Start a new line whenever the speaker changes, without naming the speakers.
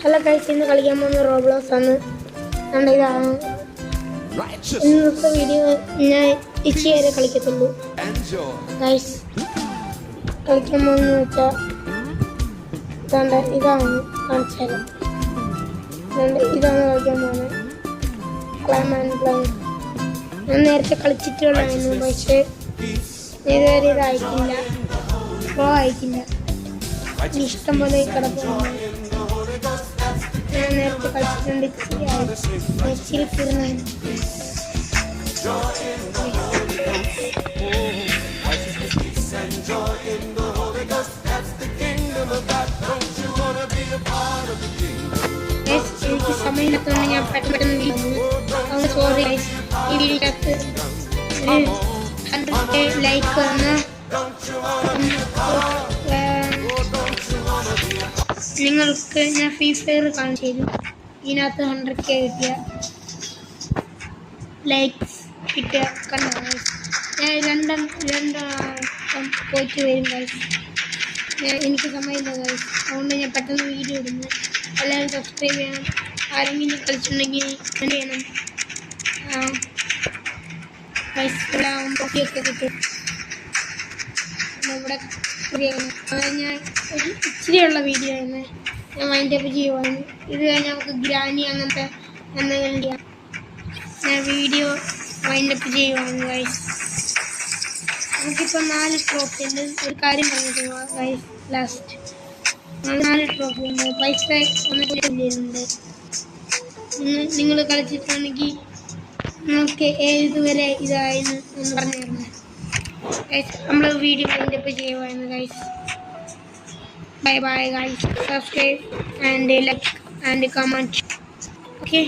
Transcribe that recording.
Hello guys, ഇന്ന് കളിക്കാൻ പോകുന്ന റോബ്ലോക്സ് ആണ്. ഇതാണ് ഇന്നത്തെ വീഡിയോ. ഞാൻ ഇച്ചി വരെ കളിക്കത്തുള്ളൂ ഗൈസ്. കളിക്കാൻ പോകുന്ന വെച്ചാൽ ഇതാണ് കാണിച്ചാലും ഇതാണ് കളിക്കാൻ പോകുന്നത്. ക്ലൈം ആൻഡ് പ്ലാൻ ഞാൻ നേരത്തെ കളിച്ചിട്ടുള്ളതായിരുന്നു, പക്ഷേ ഇതുവരെ ഇതായിട്ടില്ല, പ്രോ ആയിട്ടില്ല. ഇഷ്ടം പോലെ കിടക്കുന്നു. ഞാൻ നേരത്തെ കളിച്ചിട്ടുണ്ട്, ഇച്ചിരി തീർന്നാണ്. എനിക്ക് സമയമില്ലാത്തതുകൊണ്ട് ഞാൻ പെട്ടെന്ന് സോറി. ഈ വീഡിയോക്കകത്ത് 100K ലൈക്ക് വന്ന നിങ്ങൾക്ക് ഞാൻ ഫ്രീ ഫയർ കാണിച്ചു തരും. ഇതിനകത്ത് 100K കിട്ടിയ ലൈക്സ് കിട്ടിയ കണ്ടോ. ഞാൻ രണ്ടാം പോയിട്ട് വരും ഗൈസ്. എനിക്ക് സമയമില്ല ഗൈസ്, അതുകൊണ്ട് ഞാൻ പെട്ടെന്ന് വീഡിയോ ഇടുന്നു. എല്ലാവരും സബ്സ്ക്രൈബ് ചെയ്യണം. ആരെങ്കിലും കളിച്ചിട്ടുണ്ടെങ്കിൽ എന്ത് ചെയ്യണം ഗൈസ്? എല്ലാം കോപ്പിയൊക്കെ കിട്ടും ഇവിടെ. ഞാൻ ഒരു ഇച്ചിരിയുള്ള വീഡിയോ ആണ് ഞാൻ മൈൻഡ് അപ്പ് ചെയ്യുവാണ്. ഇത് കഴിഞ്ഞ് നമുക്ക് ഗ്രാനി അങ്ങനത്തെ എന്തെങ്കിലും ചെയ്യാം. ഞാൻ വീഡിയോ മൈൻഡ് അപ്പ് ചെയ്യുവാണ് ഗൈസ്. നമുക്കിപ്പോൾ 4 ട്രോഫി ഉണ്ട്. ഒരു കാര്യം പറഞ്ഞിട്ട് ഗൈസ്, ലാസ്റ്റ് 4 ട്രോഫി ഉണ്ട്. പൈസ ഒന്നുണ്ട്. നിങ്ങൾ കളിച്ചിട്ടാണെങ്കിൽ നിങ്ങൾക്ക് ഏതുവരെ ഇതായെന്ന് ഒന്ന് പറഞ്ഞു തരുന്നത് ഗൈസ്. നമ്മൾ വീഡിയോ മൈൻഡ് അപ്പ് ചെയ്യുവാണ് guys. Bye bye guys, subscribe and like and comment. Okay.